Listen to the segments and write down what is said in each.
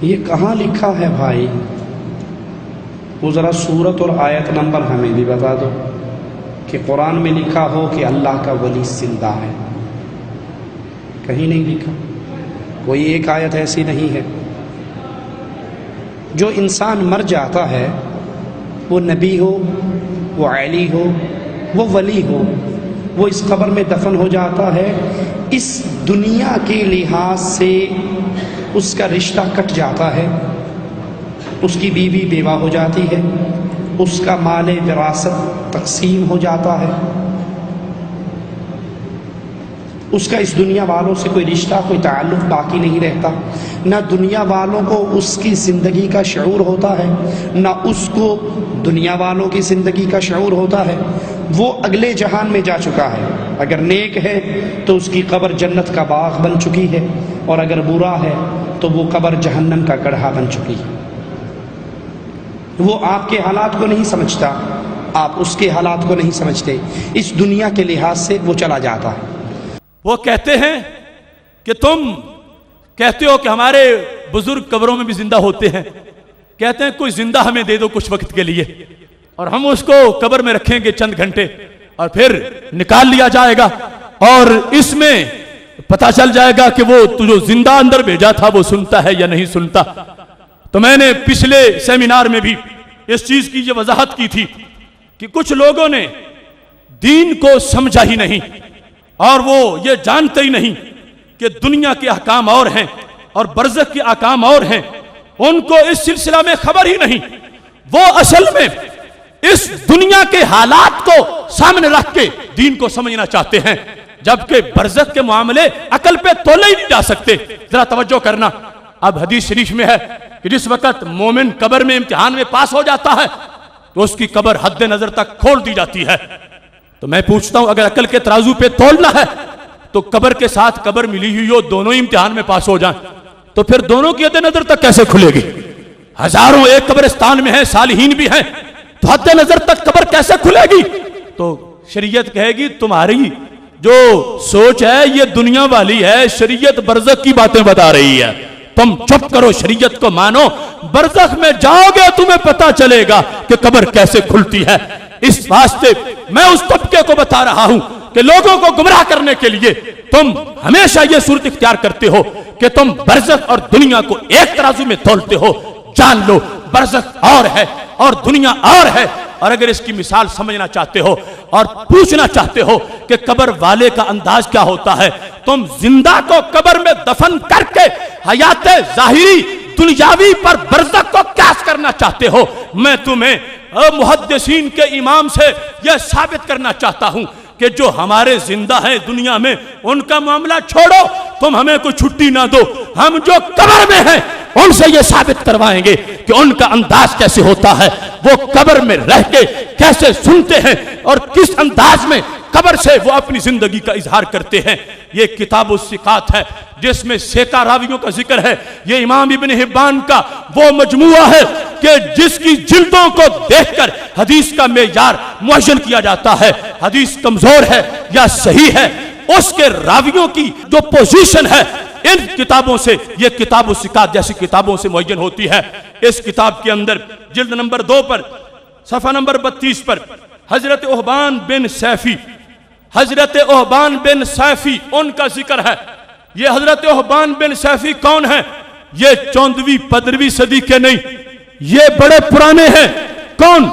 یہ کہاں لکھا ہے بھائی؟ وہ ذرا سورت اور آیت نمبر ہمیں بھی بتا دو کہ قرآن میں لکھا ہو کہ اللہ کا ولی زندہ ہے۔ کہیں نہیں لکھا، کوئی ایک آیت ایسی نہیں ہے۔ جو انسان مر جاتا ہے، وہ نبی ہو، وہ علی ہو، وہ ولی ہو، وہ اس قبر میں دفن ہو جاتا ہے، اس دنیا کے لحاظ سے اس کا رشتہ کٹ جاتا ہے، اس کی بیوی بیوہ ہو جاتی ہے، اس کا مال وراثت تقسیم ہو جاتا ہے، اس کا اس دنیا والوں سے کوئی رشتہ، کوئی تعلق باقی نہیں رہتا، نہ دنیا والوں کو اس کی زندگی کا شعور ہوتا ہے، نہ اس کو دنیا والوں کی زندگی کا شعور ہوتا ہے۔ وہ اگلے جہان میں جا چکا ہے، اگر نیک ہے تو اس کی قبر جنت کا باغ بن چکی ہے، اور اگر برا ہے تو وہ قبر جہنم کا گڑھا بن چکی ہے۔ وہ آپ کے حالات کو نہیں سمجھتا، آپ اس کے حالات کو نہیں سمجھتے، اس دنیا کے لحاظ سے وہ چلا جاتا ہے۔ وہ کہتے ہیں کہ تم کہتے ہو کہ ہمارے بزرگ قبروں میں بھی زندہ ہوتے ہیں، کہتے ہیں کوئی زندہ ہمیں دے دو کچھ وقت کے لیے، اور ہم اس کو قبر میں رکھیں گے چند گھنٹے، اور پھر نکال لیا جائے گا، اور اس میں پتہ چل جائے گا کہ وہ جو زندہ اندر بھیجا تھا وہ سنتا ہے یا نہیں سنتا۔ تو میں نے پچھلے سیمینار میں بھی اس چیز کی یہ وضاحت کی تھی کہ کچھ لوگوں نے دین کو سمجھا ہی نہیں، اور وہ یہ جانتے ہی نہیں کہ دنیا کے احکام اور ہیں اور برزخ کے احکام اور ہیں، ان کو اس سلسلہ میں خبر ہی نہیں۔ وہ اصل میں اس دنیا کے حالات کو سامنے رکھ کے دین کو سمجھنا چاہتے ہیں، جبکہ برزخ کے معاملے عقل پہ تولے ہی نہیں جا سکتے۔ ذرا توجہ کرنا، اب حدیث شریف میں ہے کہ جس وقت مومن قبر میں امتحان میں پاس ہو جاتا ہے تو اس کی قبر حد نظر تک کھول دی جاتی ہے۔ تو میں پوچھتا ہوں، اگر عقل کے ترازو پہ تولنا ہے تو قبر کے ساتھ قبر ملی ہوئی ہو، دونوں ہی امتحان میں پاس ہو جائیں، تو پھر دونوں کی حد نظر تک کیسے کھلے گی؟ ہزاروں ایک قبرستان میں ہیں، صالحین بھی ہیں، تو حد نظر تک قبر کیسے کھلے گی؟ تو شریعت کہے گی تمہاری جو سوچ ہے یہ دنیا والی ہے، شریعت برزخ کی باتیں بتا رہی ہے، تم چپ کرو، شریعت کو مانو، برزخ میں جاؤ گے تمہیں پتا چلے گا کہ قبر کیسے کھلتی ہے۔ اس واسطے میں اس طبقے کو بتا رہا ہوں کہ لوگوں کو گمراہ کرنے کے لیے تم ہمیشہ یہ صورت اختیار کرتے ہو کہ تم برزخ اور دنیا کو ایک ترازو میں تولتے ہو۔ جان لو برزخ اور ہے اور دنیا اور ہے، اور اگر اس کی مثال سمجھنا چاہتے ہو اور پوچھنا چاہتے ہو کہ قبر والے کا انداز کیا ہوتا ہے، تم زندہ کو قبر میں دفن کر کے حیات ظاہری دنیاوی پر برزخ کو قیاس کرنا چاہتے ہو، میں تمہیں محدثین کے امام سے یہ ثابت کرنا چاہتا ہوں کہ جو ہمارے زندہ ہیں دنیا میں ان کا معاملہ چھوڑو، تم ہمیں کوئی چھٹی نہ دو، ہم جو قبر میں ہیں ان سے یہ ثابت کروائیں گے کہ ان کا انداز کیسے ہوتا ہے، وہ قبر میں رہ کے کیسے سنتے ہیں اور کس انداز میں قبر سے وہ اپنی زندگی کا اظہار کرتے ہیں۔ یہ کتاب الثقات ہے جس میں سیکا راویوں کا ذکر ہے، یہ امام ابن حبان کا وہ مجموعہ ہے کہ جس کی جلدوں کو دیکھ کر حدیث کا معیار معین کیا جاتا ہے، حدیث کمزور ہے یا صحیح ہے، اس کے راویوں کی جو پوزیشن ہے ان کتابوں سے، یہ کتاب الثقات جیسی کتابوں سے معین ہوتی ہے۔ اس کتاب کے اندر جلد نمبر 2 پر صفحہ نمبر 32 پر حضرت احبان بن سیفی، حضرت احبان بن سیفی ان کا ذکر ہے۔ یہ حضرت احبان بن سیفی کون ہیں؟ یہ 14ویں 15ویں صدی کے نہیں، یہ بڑے پرانے ہیں۔ کون؟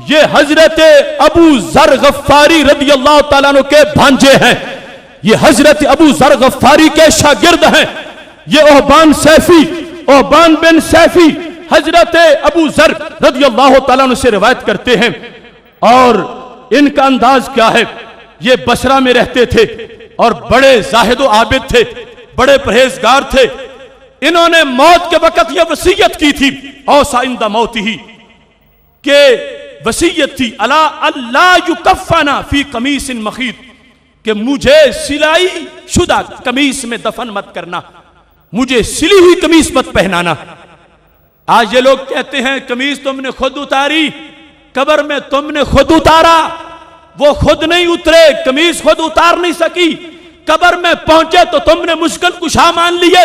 یہ حضرت ابو ذر غفاری رضی اللہ تعالیٰ عنہ کے بھانجے ہیں، یہ حضرت ابو ذر غفاری کے شاگرد ہیں۔ یہ احبان سیفی، احبان بن سیفی حضرت ابو ذر رضی اللہ تعالیٰ عنہ سے روایت کرتے ہیں، اور ان کا انداز کیا ہے؟ یہ بصرہ میں رہتے تھے اور بڑے زاہد و عابد تھے، بڑے پرہیزگار تھے۔ انہوں نے موت کے وقت یہ وصیت کی تھی، اوصى عند موته، کہ وصیت تھی اللہ یکفن فی قمیص مخیط، کہ مجھے سلائی شدہ قمیص میں دفن مت کرنا، مجھے سلی ہوئی قمیص مت پہنانا۔ آج یہ لوگ کہتے ہیں قمیص تم نے خود اتاری، قبر میں تم نے خود اتارا، وہ خود نہیں اترے، قمیص خود اتار نہیں سکی، قبر میں پہنچے تو تم نے مشکل کشا مان لیے،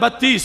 32,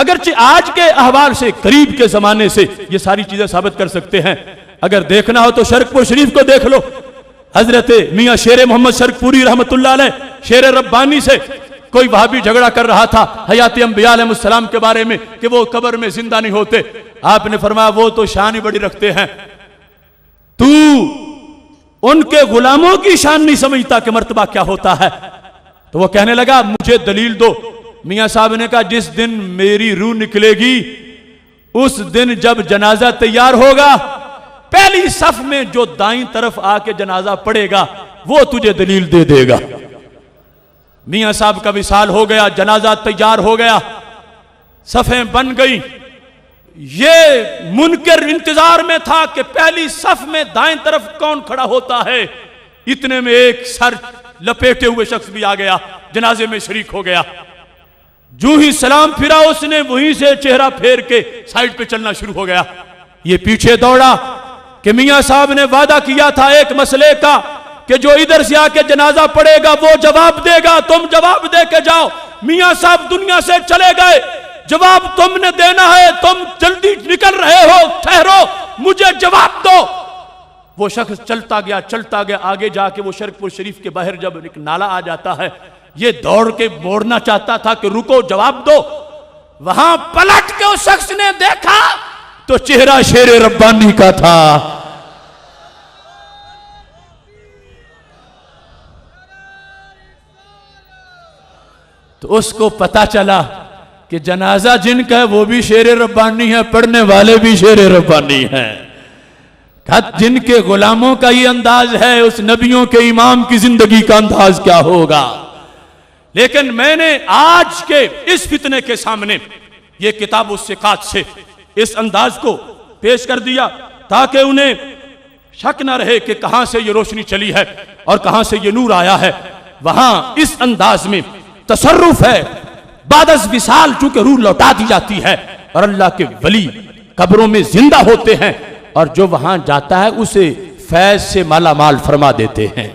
اگرچہ آج کے احوال سے قریب کے زمانے سے یہ ساری چیزیں ثابت کر سکتے ہیں. اگر دیکھنا ہو تو شرک پور شریف کو دیکھ لو. حضرت میاں شیر محمد شرک پوری رحمت اللہ علیہ شیر ربانی سے کوئی وہابی جھگڑا کر رہا تھا حیات انبیاء علیہ السلام کے بارے میں کہ وہ قبر میں زندہ نہیں ہوتے. آپ نے فرمایا وہ تو شان ہی بڑی رکھتے ہیں, تو ان کے غلاموں کی شان نہیں سمجھتا کہ مرتبہ کیا ہوتا ہے. تو وہ کہنے لگا مجھے دلیل دو. میاں صاحب نے کہا جس دن میری روح نکلے گی اس دن جب جنازہ تیار ہوگا پہلی صف میں جو دائیں طرف آ کے جنازہ پڑے گا وہ تجھے دلیل دے دے گا. میاں صاحب کا وصال ہو گیا, جنازہ تیار ہو گیا, صفیں بن گئی. یہ منکر انتظار میں تھا کہ پہلی صف میں دائیں طرف کون کھڑا ہوتا ہے. اتنے میں ایک سر لپیٹے ہوئے شخص بھی آ گیا, جنازے میں شریک ہو گیا. جو ہی سلام پھرا اس نے وہیں سے چہرہ پھیر کے سائیڈ پہ چلنا شروع ہو گیا. یہ پیچھے دوڑا کہ میاں صاحب نے وعدہ کیا تھا ایک مسئلے کا کہ جو ادھر سے آ کے جنازہ پڑے گا وہ جواب دے گا, تم جواب دے کے جاؤ. میاں صاحب دنیا سے چلے گئے, جواب تم نے دینا ہے, تم جلدی نکل رہے ہو, ٹھہرو مجھے جواب دو. وہ شخص چلتا گیا, آگے جا کے وہ شرک پور شریف کے باہر جب ایک نالا آ جاتا ہے یہ دوڑ کے موڑنا چاہتا تھا کہ رکو جواب دو. وہاں پلٹ کے اس شخص نے دیکھا تو چہرہ شیر ربانی کا تھا. تو اس کو پتا چلا کہ جنازہ جن کا ہے وہ بھی شیر ربانی ہے, پڑھنے والے بھی شیر ربانی ہیں. جن کے غلاموں کا یہ انداز ہے اس نبیوں کے امام کی زندگی کا انداز کیا ہوگا. لیکن میں نے آج کے اس فتنے کے سامنے یہ کتاب الثقات سے اس انداز کو پیش کر دیا تاکہ انہیں شک نہ رہے کہ کہاں سے یہ روشنی چلی ہے اور کہاں سے یہ نور آیا ہے. وہاں اس انداز میں تصرف ہے. بعد از وصال چونکہ روح لوٹا دی جاتی ہے اور اللہ کے ولی قبروں میں زندہ ہوتے ہیں اور جو وہاں جاتا ہے اسے فیض سے مالا مال فرما دیتے ہیں.